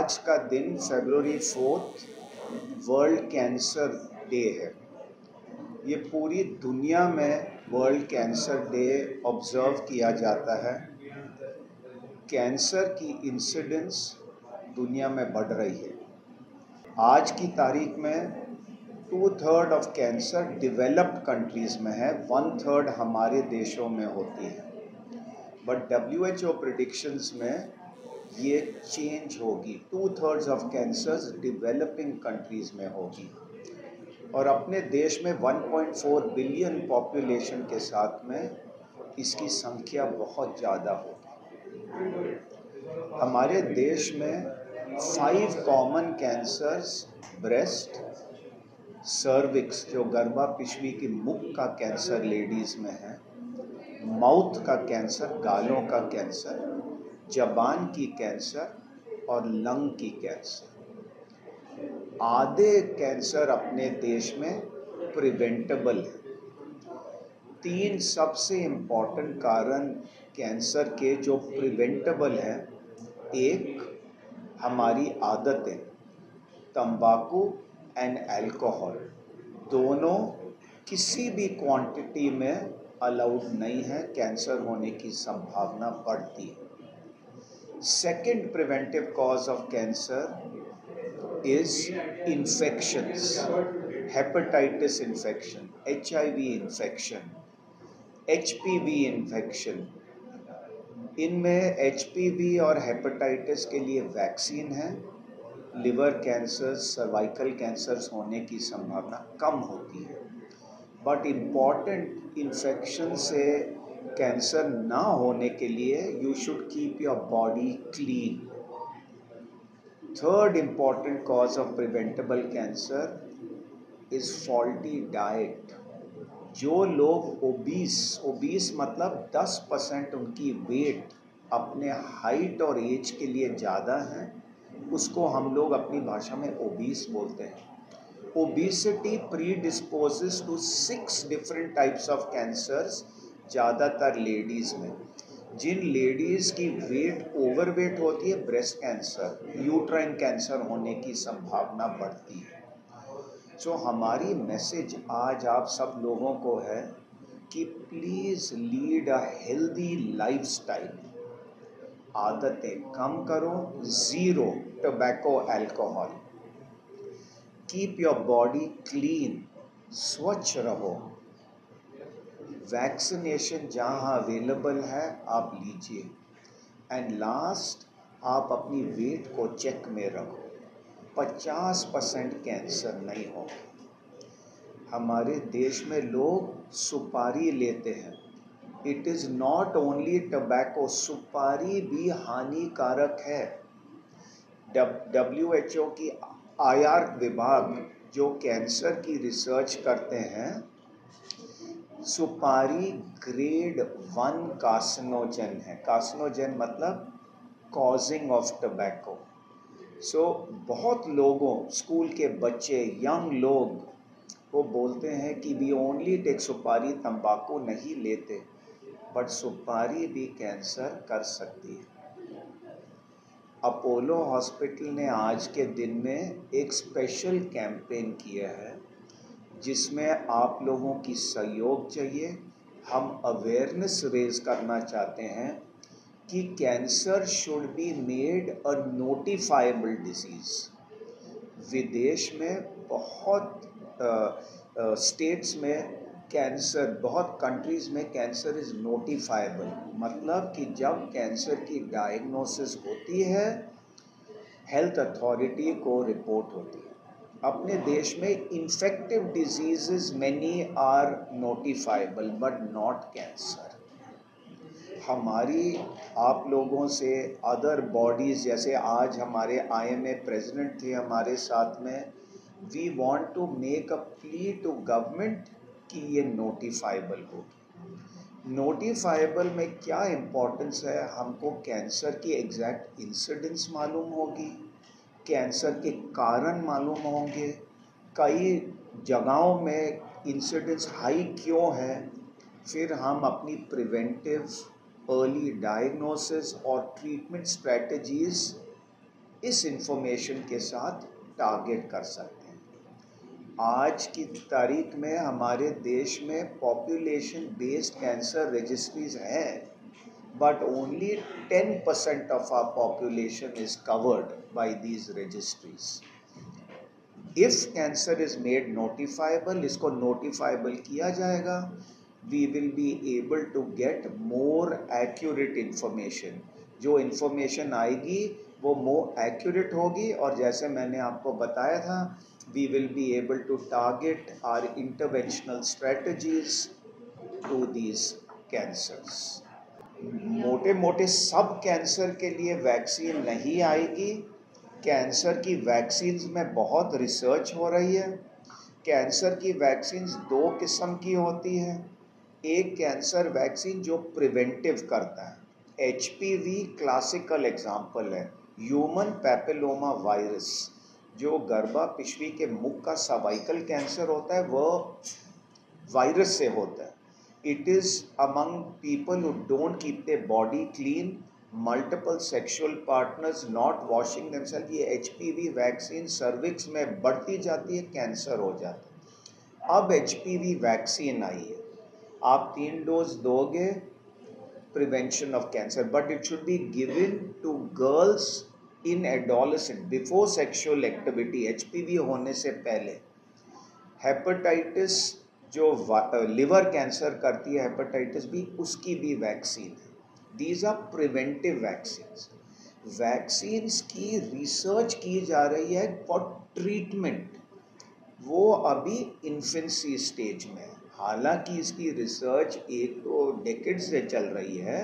आज का दिन February 4 वर्ल्ड कैंसर डे है। ये पूरी दुनिया में वर्ल्ड कैंसर डे ऑब्जर्व किया जाता है। कैंसर की इंसिडेंस दुनिया में बढ़ रही है। आज की तारीख में 2/3 ऑफ कैंसर डेवलप्ड कंट्रीज़ में है, 1/3 हमारे देशों में होती है। बट WHO प्रिडिक्शंस में ये चेंज होगी, 2/3 ऑफ कैंसर्स डेवलपिंग कंट्रीज़ में होगी और अपने देश में 1.4 बिलियन पॉपुलेशन के साथ में इसकी संख्या बहुत ज़्यादा होगी। हमारे देश में 5 कॉमन कैंसर्स, ब्रेस्ट, सर्विक्स जो गर्भा पिशवी की मुख का कैंसर लेडीज़ में है, माउथ का कैंसर, गालों का कैंसर, जबान की कैंसर और लंग की कैंसर। आधे कैंसर अपने देश में प्रिवेंटेबल है। 3 सबसे इम्पॉर्टेंट कारण कैंसर के जो प्रिवेंटेबल हैं, एक हमारी आदतें, तंबाकू एंड अल्कोहल, दोनों किसी भी क्वांटिटी में अलाउड नहीं है, कैंसर होने की संभावना बढ़ती है। Second preventive cause of cancer is infections, hepatitis infection, HIV infection, HPV infection. इनमें HPV और हेपेटाइटिस के लिए वैक्सीन है। लिवर कैंसर्स, सर्वाइकल कैंसर्स होने की संभावना कम होती है। बट इम्पॉर्टेंट इन्फेक्शन से कैंसर ना होने के लिए you should keep your body clean. Third important cause of preventable cancer is faulty diet. जो लोग ओबीस मतलब 10% उनकी वेट अपने हाइट और एज के लिए ज़्यादा है, उसको हम लोग अपनी भाषा में ओबीस बोलते हैं। Obesity predisposes to 6 different types of cancers, ज़्यादातर लेडीज़ में। जिन लेडीज़ की वेट ओवरवेट होती है, ब्रेस्ट कैंसर, यूट्राइन कैंसर होने की संभावना बढ़ती है। सो हमारी मैसेज आज आप सब लोगों को है कि please lead a healthy lifestyle. आदतें कम करो, zero tobacco, alcohol. Keep your body clean, स्वच्छ रहो। वैक्सीनेशन जहाँ अवेलेबल है आप लीजिए। एंड लास्ट, आप अपनी वेट को चेक में रखो। 50% कैंसर नहीं हो। हमारे देश में लोग सुपारी लेते हैं। It is not only tobacco, सुपारी भी हानिकारक है। WHO की IR विभाग जो कैंसर की रिसर्च करते हैं, सुपारी ग्रेड 1 कार्सिनोजन है। कार्सिनोजन मतलब कॉजिंग ऑफ टबैको। सो बहुत लोगों, स्कूल के बच्चे, यंग लोग वो बोलते हैं कि वी ओनली टेक सुपारी, तंबाकू नहीं लेते, बट सुपारी भी कैंसर कर सकती है। अपोलो हॉस्पिटल ने आज के दिन में एक स्पेशल कैंपेन किया है जिसमें आप लोगों की सहयोग चाहिए। हम अवेयरनेस रेज करना चाहते हैं कि cancer should be made a notifiable disease. विदेश में बहुत स्टेट्स में कैंसर, बहुत कंट्रीज़ में कैंसर इज़ नोटिफाइबल, मतलब कि जब कैंसर की डायग्नोसिस होती है, हेल्थ अथॉरिटी को रिपोर्ट होती है। अपने देश में infective diseases many are notifiable but not cancer. हमारी आप लोगों से अदर बॉडीज़, जैसे आज हमारे IMA प्रेसिडेंट थे हमारे साथ में, we want to make a plea to government कि ये नोटिफाइबल हो। नोटिफाइबल में क्या इम्पोर्टेंस है, हमको कैंसर की एग्जैक्ट इंसिडेंस मालूम होगी, कैंसर के कारण मालूम होंगे, कई जगहों में इंसिडेंस हाई क्यों है, फिर हम अपनी प्रिवेंटिव, अर्ली डायग्नोसिस और ट्रीटमेंट स्ट्रेटजीज़ इस इंफॉर्मेशन के साथ टारगेट कर सकते हैं। आज की तारीख में हमारे देश में पॉपुलेशन बेस्ड कैंसर रजिस्ट्रीज हैं, but only 10% of our population is covered by these registries. If cancer is made notifiable, इसको notifiable किया जाएगा, we will be able to get more accurate information. जो information आएगी वो more accurate होगी, और जैसे मैंने आपको बताया था, we will be able to target our interventional strategies to these cancers. मोटे मोटे सब कैंसर के लिए वैक्सीन नहीं आएगी। कैंसर की वैक्सीन्स में बहुत रिसर्च हो रही है। कैंसर की वैक्सीन्स दो किस्म की होती है। एक कैंसर वैक्सीन जो प्रिवेंटिव करता है, HPV क्लासिकल एग्जाम्पल है। ह्यूमन पैपिलोमा वायरस जो गर्भापिशवी के मुख का सर्वाइकल कैंसर होता है, वह वायरस से होता है। It is among people who don't keep their body clean, multiple sexual partners, not washing themselves, ये HPV वैक्सीन सर्विक्स में बढ़ती जाती है, कैंसर हो जाता है। अब HPV वैक्सीन आई है, आप 3 डोज दोगे, prevention of cancer, but it should be given to girls in adolescent before sexual activity, HPV होने से पहले। हेपेटाइटिस जो लिवर कैंसर करती है, हेपेटाइटिस बी, उसकी भी वैक्सीन है। These are preventive vaccines. Vaccines की रिसर्च की जा रही है फॉर ट्रीटमेंट, वो अभी इन्फेंसी स्टेज में है। हालांकि इसकी रिसर्च 1-2 डेकेड से चल रही है।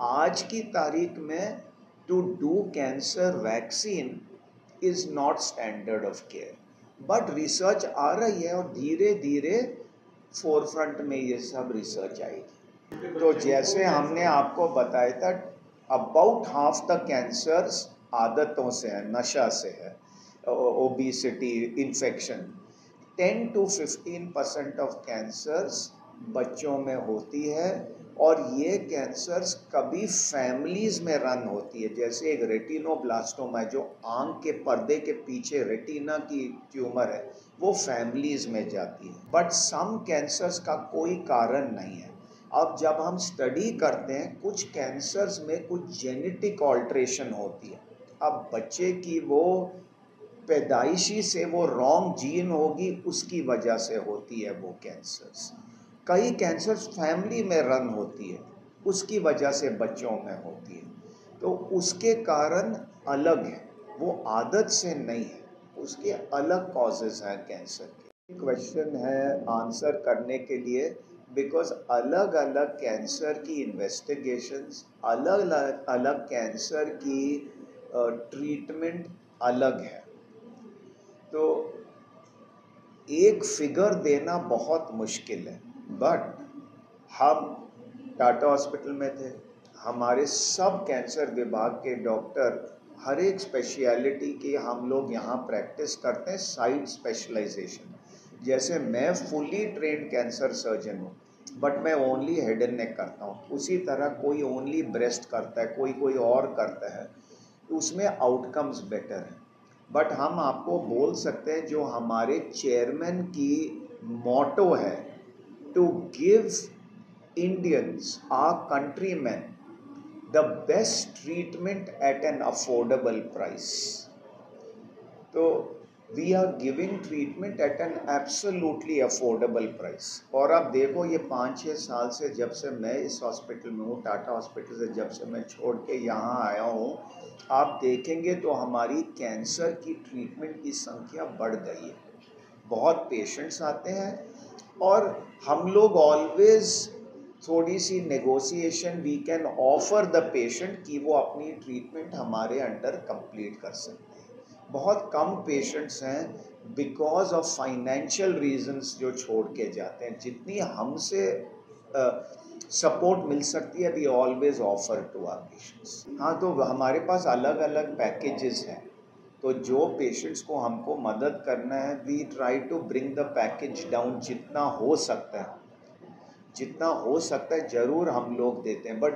आज की तारीख में to do cancer vaccine is not standard of care, but research आ रही है और धीरे धीरे फोरफ्रंट में ये सब रिसर्च आएगी। तो जैसे हमने आपको बताया था, अबाउट हाफ द कैंसर्स आदतों से है, नशा से है, obesity, infection. 10 to 15% of cancers बच्चों में होती है, और ये कैंसर्स कभी फैमिलीज में रन होती है। जैसे एक रेटिनोब्लास्टोमा है, जो आंख के पर्दे के पीछे रेटिना की ट्यूमर है, वो फैमिलीज में जाती है। बट सम कैंसर्स का कोई कारण नहीं है। अब जब हम स्टडी करते हैं, कुछ कैंसर्स में कुछ जेनेटिक ऑल्ट्रेशन होती है। अब बच्चे की वो पैदाइशी से वो रॉन्ग जीन होगी, उसकी वजह से होती है वो कैंसर्स। कई कैंसर्स फैमिली में रन होती है, उसकी वजह से बच्चों में होती है, तो उसके कारण अलग है, वो आदत से नहीं है, उसके अलग कॉजेज हैं कैंसर के। क्वेश्चन है आंसर करने के लिए, बिकॉज अलग अलग कैंसर की इन्वेस्टिगेशंस, अलग अलग कैंसर की ट्रीटमेंट अलग है। तो एक फिगर देना बहुत मुश्किल है, बट हम टाटा हॉस्पिटल में थे, हमारे सब कैंसर विभाग के डॉक्टर, हर एक स्पेशलिटी की हम लोग यहाँ प्रैक्टिस करते हैं, साइड स्पेशलाइजेशन। जैसे मैं फुली ट्रेंड कैंसर सर्जन हूँ, बट मैं ओनली हेड एंड नेक करता हूँ। उसी तरह कोई ओनली ब्रेस्ट करता है, कोई और करता है, तो उसमें आउटकम्स बेटर हैं। बट हम आपको बोल सकते हैं, जो हमारे चेयरमैन की मोटो है, to give Indians, our countrymen, the best treatment at an affordable price. तो we are giving treatment at an absolutely affordable price. और अब देखो, ये 5-6 साल से, जब से मैं इस हॉस्पिटल में हूँ, टाटा हॉस्पिटल से जब से मैं छोड़ के यहाँ आया हूँ, आप देखेंगे तो हमारी कैंसर की ट्रीटमेंट की संख्या बढ़ गई है। बहुत पेशेंट्स आते हैं, और हम लोग ऑलवेज थोड़ी सी negotiation we can offer the patient कि वो अपनी ट्रीटमेंट हमारे अंडर कंप्लीट कर सकते हैं। बहुत कम पेशेंट्स हैं बिकॉज ऑफ फाइनेंशियल रीजंस जो छोड़ के जाते हैं। जितनी हमसे सपोर्ट मिल सकती है, we always offer to our patients. हाँ, तो हमारे पास अलग अलग पैकेजेस हैं, तो जो पेशेंट्स को हमको मदद करना है, we try to bring the package down जितना हो सकता है। जितना हो सकता है ज़रूर हम लोग देते हैं, बट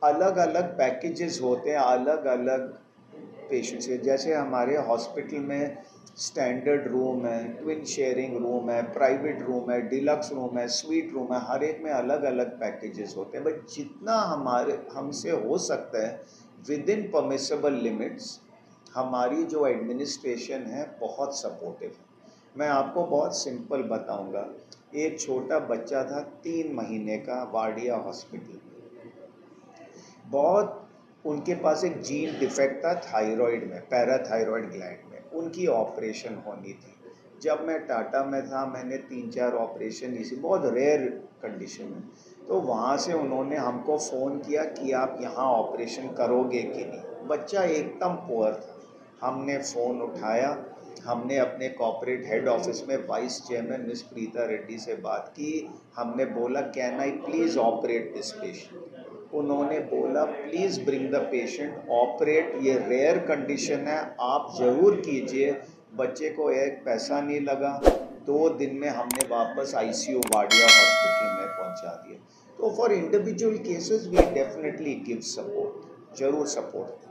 अलग अलग पैकेजेस होते हैं, अलग अलग पेशेंट्स के, जैसे हमारे हॉस्पिटल में स्टैंडर्ड रूम है, ट्विन शेयरिंग रूम है, प्राइवेट रूम है, डिलक्स रूम है, स्वीट रूम है, हर एक में अलग अलग पैकेजेस होते हैं। बट जितना हमसे हो सकता है विद इन परमिसेबल लिमिट्स, हमारी जो एडमिनिस्ट्रेशन है बहुत सपोर्टिव है। मैं आपको बहुत सिंपल बताऊंगा। एक छोटा बच्चा था 3 महीने का वाडिया हॉस्पिटल में, बहुत उनके पास एक जीन डिफेक्ट था थायराइड में, पैराथायराइड ग्लैंड में, उनकी ऑपरेशन होनी थी। जब मैं टाटा में था मैंने 3-4 ऑपरेशन इसी बहुत रेयर कंडीशन में, तो वहाँ से उन्होंने हमको फ़ोन किया कि आप यहाँ ऑपरेशन करोगे कि नहीं। बच्चा एकदम पुअर था। हमने फ़ोन उठाया, हमने अपने कॉर्पोरेट हेड ऑफिस में vice chairman miss Preeta Reddy से बात की। हमने बोला can I please operate this patient. उन्होंने बोला please bring the patient, operate, ये रेयर कंडीशन है, आप ज़रूर कीजिए। बच्चे को एक पैसा नहीं लगा। 2 दिन में हमने वापस आईसीयू वाडिया हॉस्पिटल में पहुंचा दिया। तो for individual cases we definitely give support, ज़रूर सपोर्ट।